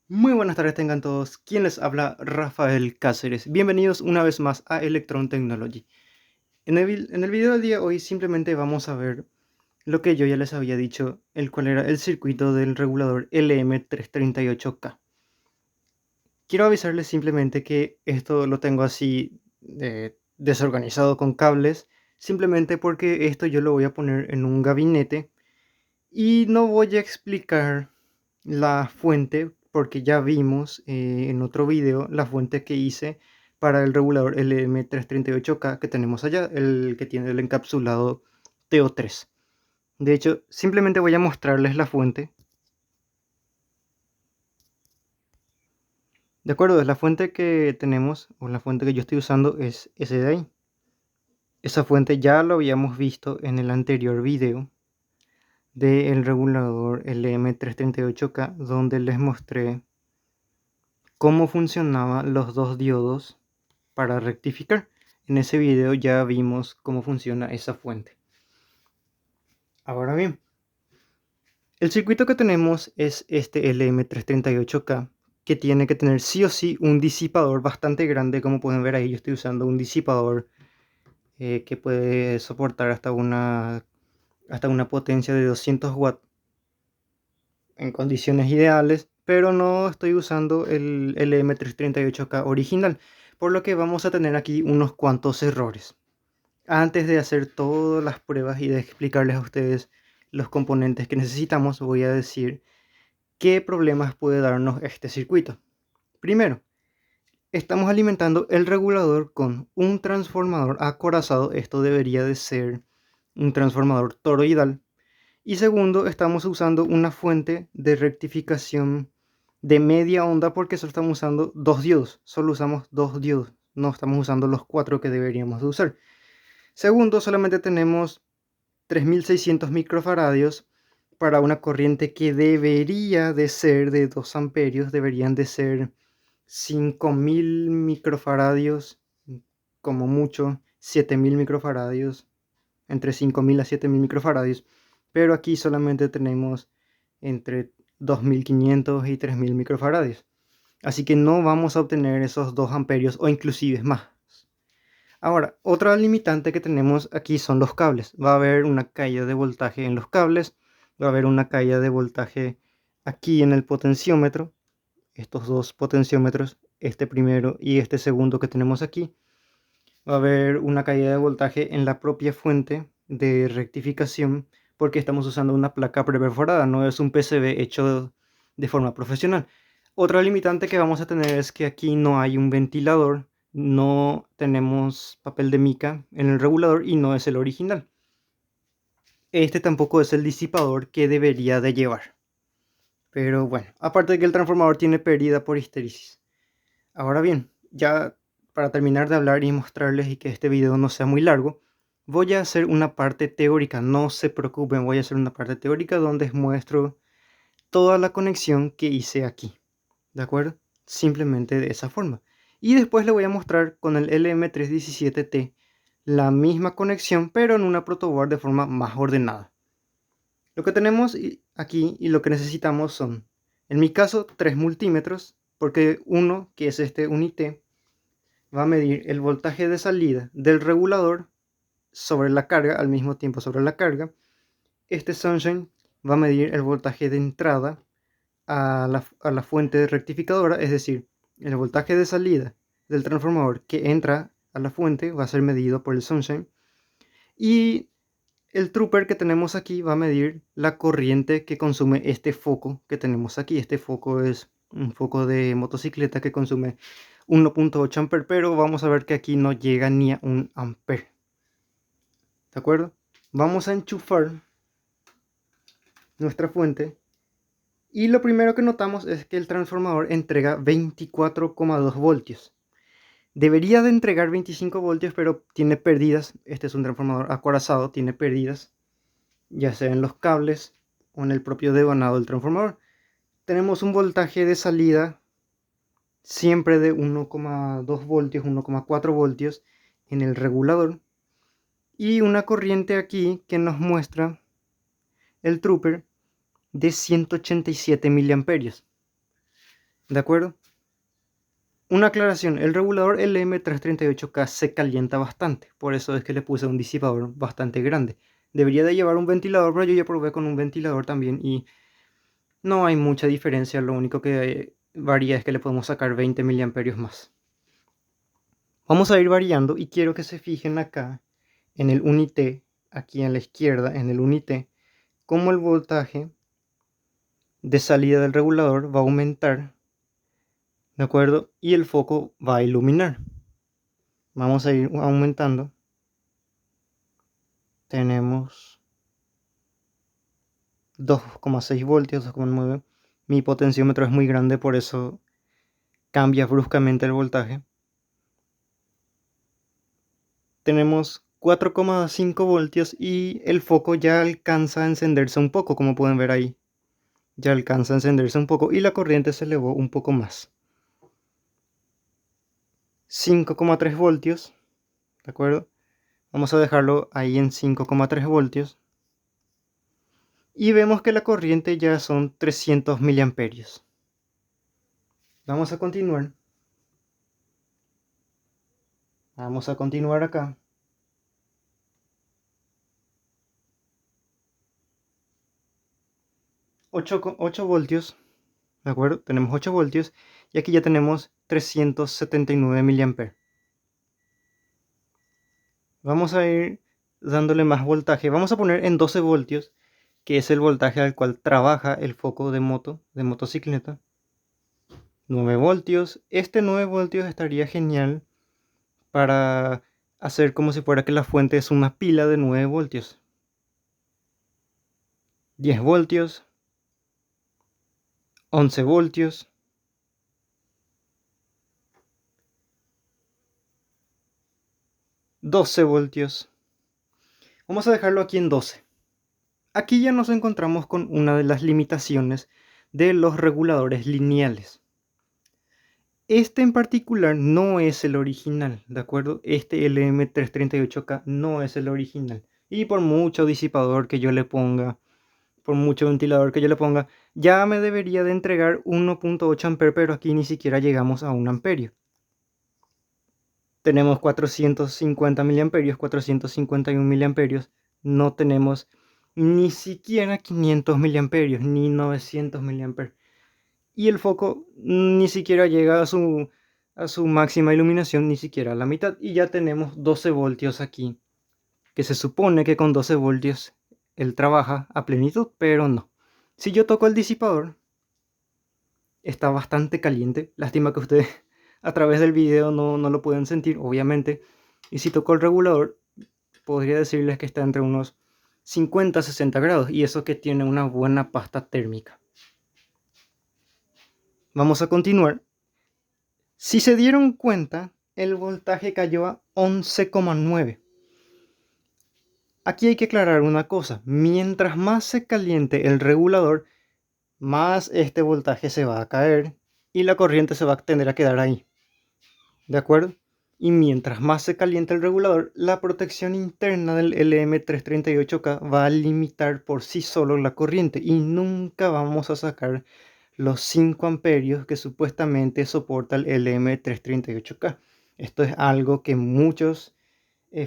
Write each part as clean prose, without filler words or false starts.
Muy buenas tardes tengan todos. Quien les habla, Rafael Cáceres. Bienvenidos una vez más a Electron Technology. En el video del día de hoy simplemente vamos a ver lo que yo ya les había dicho, el cual era el circuito del regulador LM338K. Quiero avisarles simplemente que esto lo tengo así desorganizado con cables, simplemente porque esto yo lo voy a poner en un gabinete y no voy a explicar la fuente porque ya vimos en otro video la fuente que hice para el regulador LM338K que tenemos allá, el que tiene el encapsulado TO3. De hecho, simplemente voy a mostrarles la fuente. De acuerdo, es la fuente que tenemos, o la fuente que yo estoy usando es ese de ahí. Esa fuente ya lo habíamos visto en el anterior video del regulador LM338K, donde les mostré cómo funcionaban los dos diodos para rectificar. En ese video ya vimos cómo funciona esa fuente. Ahora bien, el circuito que tenemos es este LM338K, que tiene que tener sí o sí un disipador bastante grande. Como pueden ver ahí, yo estoy usando un disipador que puede soportar hasta una potencia de 200 watts en condiciones ideales, pero no estoy usando el LM338K original, por lo que vamos a tener aquí unos cuantos errores. Antes de hacer todas las pruebas y de explicarles a ustedes los componentes que necesitamos, voy a decir qué problemas puede darnos este circuito. Primero, estamos alimentando el regulador con un transformador acorazado. Esto debería de ser un transformador toroidal. Y segundo, estamos usando una fuente de rectificación de media onda porque solo estamos usando dos diodos. Solo usamos dos diodos. No estamos usando los cuatro que deberíamos de usar. Segundo, solamente tenemos 3600 microfaradios para una corriente que debería de ser de 2 amperios. Deberían de ser 5000 microfaradios, como mucho 7000 microfaradios, entre 5000 a 7000 microfaradios, pero aquí solamente tenemos entre 2500 y 3000 microfaradios. Así que no vamos a obtener esos 2 amperios o inclusive más. Ahora, otra limitante que tenemos aquí son los cables. Va a haber una caída de voltaje en los cables, va a haber una caída de voltaje aquí en el potenciómetro, estos dos potenciómetros, este primero y este segundo que tenemos aquí. Va a haber una caída de voltaje en la propia fuente de rectificación porque estamos usando una placa preperforada, no es un PCB hecho de forma profesional. Otra limitante que vamos a tener es que aquí no hay un ventilador, no tenemos papel de mica en el regulador y no es el original. Este tampoco es el disipador que debería de llevar. Pero bueno, aparte de que el transformador tiene pérdida por histéresis. Ahora bien, ya para terminar de hablar y mostrarles y que este video no sea muy largo, voy a hacer una parte teórica. No se preocupen, voy a hacer una parte teórica donde muestro toda la conexión que hice aquí. ¿De acuerdo? Simplemente de esa forma. Y después le voy a mostrar con el LM317T la misma conexión, pero en una protoboard de forma más ordenada. Lo que tenemos aquí y lo que necesitamos son, en mi caso, 3 multímetros, porque uno, que es este Unité, va a medir el voltaje de salida del regulador sobre la carga, al mismo tiempo sobre la carga. Este Sunshine va a medir el voltaje de entrada a la fuente rectificadora, es decir, el voltaje de salida del transformador que entra a la fuente va a ser medido por el Sunshine. Y el Trooper que tenemos aquí va a medir la corriente que consume este foco que tenemos aquí. Este foco es un foco de motocicleta que consume 1.8 amperes, pero vamos a ver que aquí no llega ni a 1 ampere. ¿De acuerdo? Vamos a enchufar nuestra fuente y lo primero que notamos es que el transformador entrega 24,2 voltios. Debería de entregar 25 voltios, pero tiene pérdidas. Este es un transformador acorazado, tiene pérdidas, ya sea en los cables o en el propio devanado del transformador. Tenemos un voltaje de salida siempre de 1,2 voltios, 1,4 voltios en el regulador. Y una corriente aquí que nos muestra el Trooper de 187 miliamperios. ¿De acuerdo? Una aclaración, el regulador LM338K se calienta bastante, por eso es que le puse un disipador bastante grande. Debería de llevar un ventilador, pero yo ya probé con un ventilador también y no hay mucha diferencia, lo único que varía es que le podemos sacar 20 miliamperios más. Vamos a ir variando y quiero que se fijen acá en el unité, aquí a la izquierda en el unité, cómo el voltaje de salida del regulador va a aumentar, ¿de acuerdo? Y el foco va a iluminar. Vamos a ir aumentando. Tenemos 2,6 voltios, 2,9. Mi potenciómetro es muy grande, por eso cambia bruscamente el voltaje. Tenemos 4,5 voltios y el foco ya alcanza a encenderse un poco, como pueden ver ahí. Ya alcanza a encenderse un poco y la corriente se elevó un poco más. 5,3 voltios, ¿de acuerdo? Vamos a dejarlo ahí en 5,3 voltios. Y vemos que la corriente ya son 300 miliamperios. Vamos a continuar. Vamos a continuar acá. 8 voltios, ¿de acuerdo? Tenemos 8 voltios y aquí ya tenemos 379 miliamperios. Vamos a ir dándole más voltaje. Vamos a poner en 12 voltios, que es el voltaje al cual trabaja el foco de motocicleta. 9 voltios. Este 9 voltios estaría genial para hacer como si fuera que la fuente es una pila de 9 voltios. 10 voltios. 11 voltios. 12 voltios. Vamos a dejarlo aquí en 12. Aquí ya nos encontramos con una de las limitaciones de los reguladores lineales. Este en particular no es el original, ¿de acuerdo? Este LM338K no es el original. Y por mucho disipador que yo le ponga, por mucho ventilador que yo le ponga, ya me debería de entregar 1,8 amperes, pero aquí ni siquiera llegamos a 1 amperio. Tenemos 450 miliamperios, 451 miliamperios, no tenemos ni siquiera 500 miliamperios, ni 900 miliamperios. Y el foco ni siquiera llega a su máxima iluminación, ni siquiera a la mitad. Y ya tenemos 12 voltios aquí, que se supone que con 12 voltios él trabaja a plenitud, pero no. Si yo toco el disipador, está bastante caliente. Lástima que ustedes a través del video no lo pueden sentir, obviamente. Y si toco el regulador, podría decirles que está entre unos 50 a 60 grados. Y eso que tiene una buena pasta térmica. Vamos a continuar. Si se dieron cuenta, el voltaje cayó a 11,9. Aquí hay que aclarar una cosa. Mientras más se caliente el regulador, más este voltaje se va a caer y la corriente se va a tender a quedar ahí. ¿De acuerdo? Y mientras más se caliente el regulador, la protección interna del LM338K va a limitar por sí solo la corriente y nunca vamos a sacar los 5 amperios que supuestamente soporta el LM338K. Esto es algo que muchos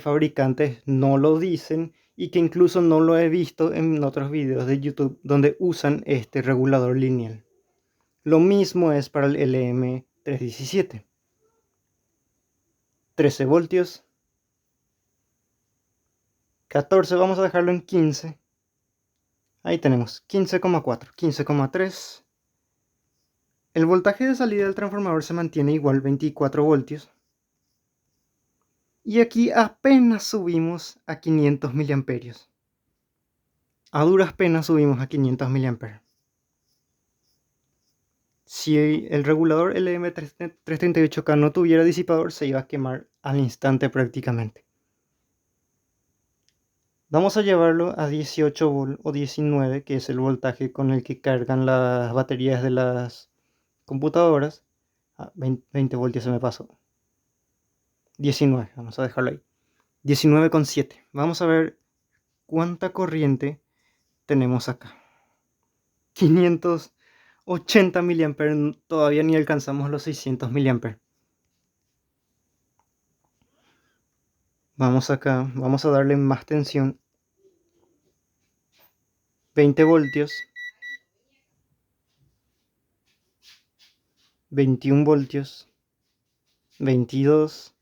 fabricantes no lo dicen y que incluso no lo he visto en otros videos de YouTube donde usan este regulador lineal. Lo mismo es para el LM317. 13 voltios. 14, vamos a dejarlo en 15. Ahí tenemos 15,4, 15,3. El voltaje de salida del transformador se mantiene igual, 24 voltios. Y aquí apenas subimos a 500 miliamperios. A duras penas subimos a 500 miliamperios. Si el regulador LM338K no tuviera disipador, se iba a quemar al instante prácticamente. Vamos a llevarlo a 18 volt o 19, que es el voltaje con el que cargan las baterías de las computadoras. 20 voltios se me pasó. 19, vamos a dejarlo ahí. 19,7. Vamos a ver cuánta corriente tenemos acá. 500 80 mA, todavía ni alcanzamos los 600 mA. Vamos acá, vamos a darle más tensión. 20 voltios. 21 voltios. 22.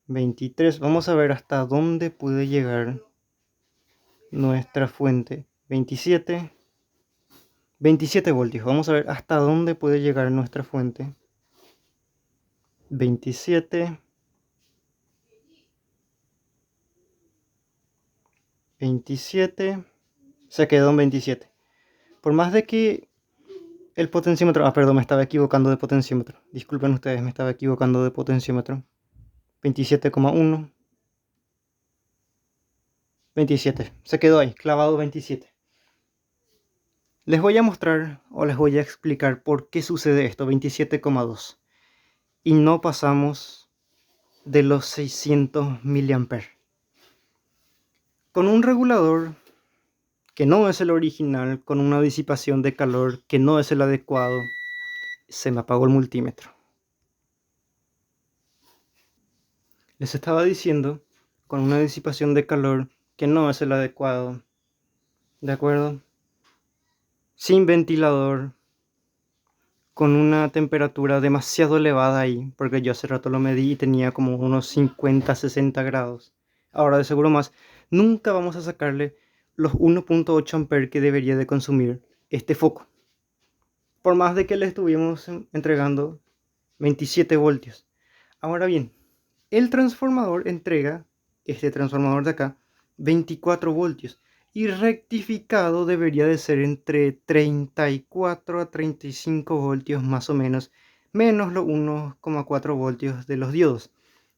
23. Vamos a ver hasta dónde puede llegar nuestra fuente. 27. 27 voltios. Vamos a ver hasta dónde puede llegar nuestra fuente. 27. 27. Se quedó en 27. Por más de que el potenciómetro... perdón, me estaba equivocando de potenciómetro. Disculpen ustedes, me estaba equivocando de potenciómetro. 27,1. 27. Se quedó ahí, clavado 27. Les voy a mostrar o les voy a explicar por qué sucede esto. 27,2. Y no pasamos de los 600 mA. Con un regulador que no es el original, con una disipación de calor que no es el adecuado, se me apagó el multímetro. Les estaba diciendo, con una disipación de calor que no es el adecuado, ¿de acuerdo? Sin ventilador, con una temperatura demasiado elevada ahí, porque yo hace rato lo medí y tenía como unos 50-60 grados. Ahora de seguro más, nunca vamos a sacarle los 1,8 amperes que debería de consumir este foco. Por más de que le estuvimos entregando 27 voltios. Ahora bien, el transformador entrega, este transformador de acá, 24 voltios. Y rectificado debería de ser entre 34 a 35 voltios más o menos, menos los 1,4 voltios de los diodos.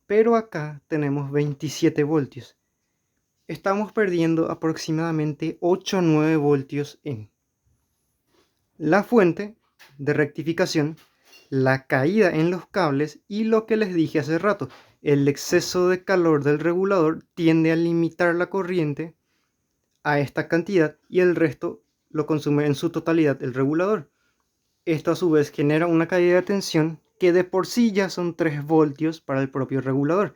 Pero acá tenemos 27 voltios. Estamos perdiendo aproximadamente 8 o 9 voltios en la fuente de rectificación, la caída en los cables y lo que les dije hace rato, el exceso de calor del regulador tiende a limitar la corriente a esta cantidad y el resto lo consume en su totalidad el regulador. Esto a su vez genera una caída de tensión que de por sí ya son 3 voltios para el propio regulador.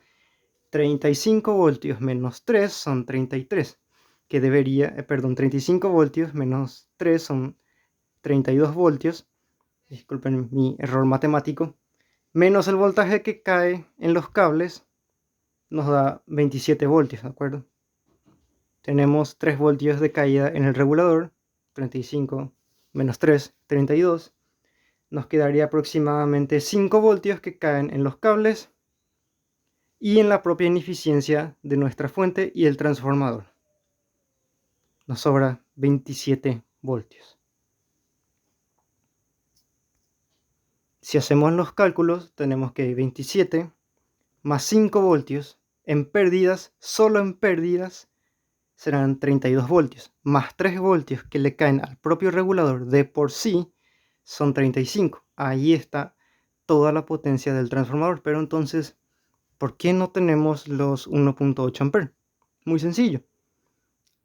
35 voltios menos 3 son 33, que debería, 35 voltios menos 3 son 32 voltios, disculpen mi error matemático, menos el voltaje que cae en los cables, nos da 27 voltios, ¿de acuerdo? Tenemos 3 voltios de caída en el regulador, 35 menos 3, 32. Nos quedaría aproximadamente 5 voltios que caen en los cables y en la propia ineficiencia de nuestra fuente y el transformador. Nos sobra 27 voltios. Si hacemos los cálculos, tenemos que 27 más 5 voltios en pérdidas, solo en pérdidas, serán 32 voltios, más 3 voltios que le caen al propio regulador de por sí, son 35. Ahí está toda la potencia del transformador. Pero entonces, ¿por qué no tenemos los 1,8 amperes? Muy sencillo.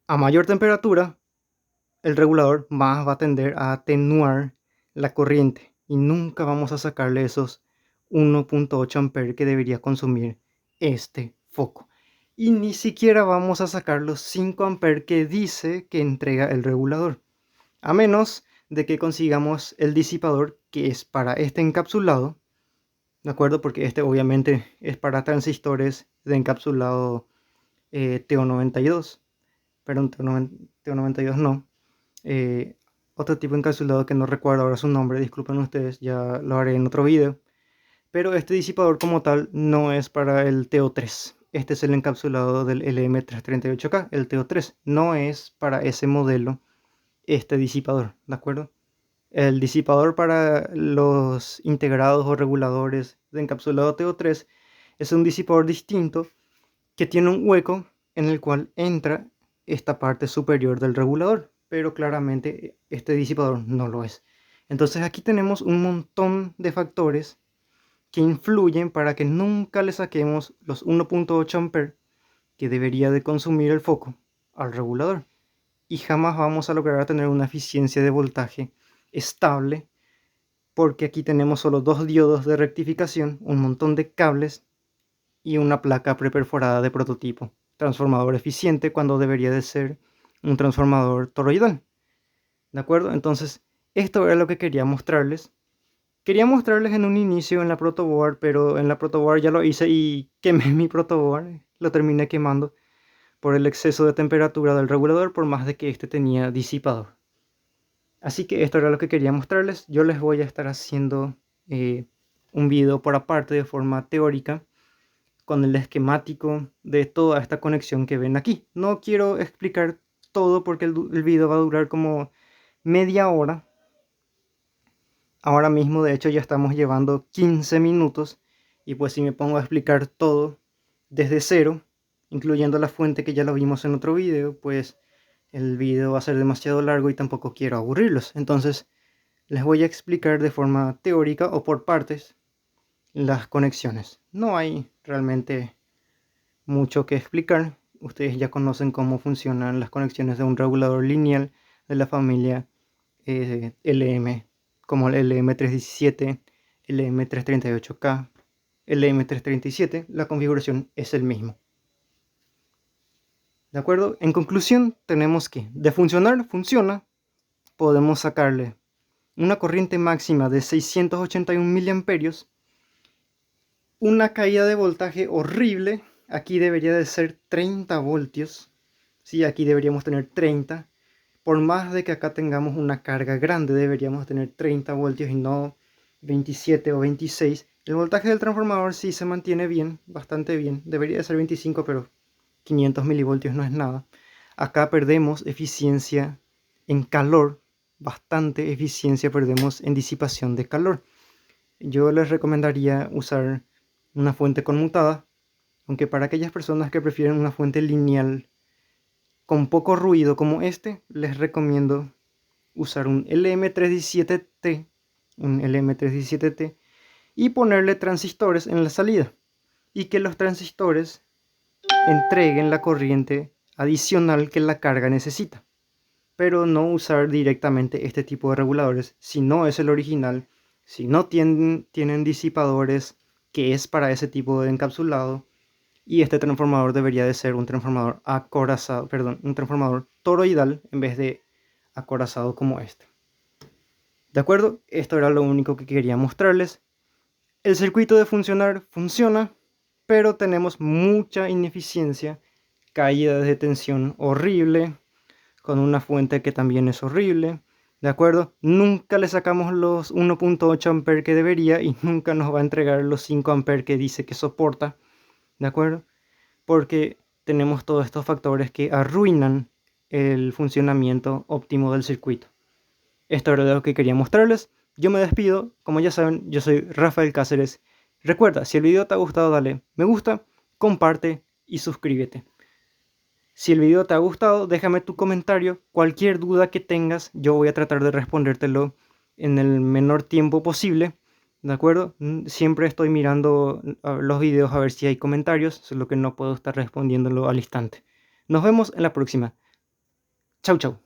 A mayor temperatura, el regulador más va a tender a atenuar la corriente y nunca vamos a sacarle esos 1,8 amperes que debería consumir este foco. Y ni siquiera vamos a sacar los 5 amperes que dice que entrega el regulador. A menos de que consigamos el disipador que es para este encapsulado, ¿de acuerdo? Porque este obviamente es para transistores de encapsulado TO92, pero TO92 no. Otro tipo de encapsulado que no recuerdo ahora su nombre, disculpen ustedes, ya lo haré en otro video. Pero este disipador como tal no es para el TO3. Este es el encapsulado del LM338K, el TO3. No es para ese modelo este disipador, ¿de acuerdo? El disipador para los integrados o reguladores de encapsulado TO3 es un disipador distinto que tiene un hueco en el cual entra esta parte superior del regulador, pero claramente este disipador no lo es. Entonces aquí tenemos un montón de factores que influyen para que nunca le saquemos los 1,8 amperes que debería de consumir el foco al regulador, y jamás vamos a lograr tener una eficiencia de voltaje estable porque aquí tenemos solo 2 diodos de rectificación, un montón de cables y una placa preperforada de prototipo. Transformador eficiente cuando debería de ser un transformador toroidal. ¿De acuerdo? Entonces, esto era lo que quería mostrarles. Quería mostrarles en un inicio en la protoboard, pero en la protoboard ya lo hice y quemé mi protoboard. Lo terminé quemando por el exceso de temperatura del regulador, por más de que este tenía disipador. Así que esto era lo que quería mostrarles. Yo les voy a estar haciendo un video por aparte de forma teórica con el esquemático de toda esta conexión que ven aquí. No quiero explicar todo porque el video va a durar como media hora. Ahora mismo de hecho ya estamos llevando 15 minutos y pues si me pongo a explicar todo desde cero, incluyendo la fuente que ya lo vimos en otro video, pues el video va a ser demasiado largo y tampoco quiero aburrirlos. Entonces les voy a explicar de forma teórica o por partes las conexiones. No hay realmente mucho que explicar. Ustedes ya conocen cómo funcionan las conexiones de un regulador lineal de la familia LM, como el LM317, LM338K, LM337. La configuración es el mismo. ¿De acuerdo? En conclusión, tenemos que de funcionar, funciona. Podemos sacarle una corriente máxima de 681 miliamperios, una caída de voltaje horrible. Aquí debería de ser 30 voltios. Sí, aquí deberíamos tener 30. Por más de que acá tengamos una carga grande, deberíamos tener 30 voltios y no 27 o 26. El voltaje del transformador sí se mantiene bien, bastante bien. Debería de ser 25, pero 500 milivoltios no es nada. Acá perdemos eficiencia en calor, bastante eficiencia perdemos en disipación de calor. Yo les recomendaría usar una fuente conmutada, aunque para aquellas personas que prefieren una fuente lineal con poco ruido como este, les recomiendo usar un LM317T, y ponerle transistores en la salida y que los transistores entreguen la corriente adicional que la carga necesita, pero no usar directamente este tipo de reguladores si no es el original, si no tienen disipadores que es para ese tipo de encapsulado. Y este transformador debería de ser un transformador acorazado, perdón, un transformador toroidal en vez de acorazado como este. ¿De acuerdo? Esto era lo único que quería mostrarles. El circuito de funcionar funciona, pero tenemos mucha ineficiencia, caída de tensión horrible, con una fuente que también es horrible. ¿De acuerdo? Nunca le sacamos los 1.8 amperes que debería y nunca nos va a entregar los 5 amperes que dice que soporta. ¿De acuerdo? Porque tenemos todos estos factores que arruinan el funcionamiento óptimo del circuito. Esto era lo que quería mostrarles. Yo me despido. Como ya saben, yo soy Rafael Cáceres. Recuerda, si el video te ha gustado, dale me gusta, comparte y suscríbete. Si el video te ha gustado, déjame tu comentario. Cualquier duda que tengas, yo voy a tratar de respondértelo en el menor tiempo posible. ¿De acuerdo? Siempre estoy mirando los videos a ver si hay comentarios, solo que no puedo estar respondiéndolo al instante. Nos vemos en la próxima. Chau, chau.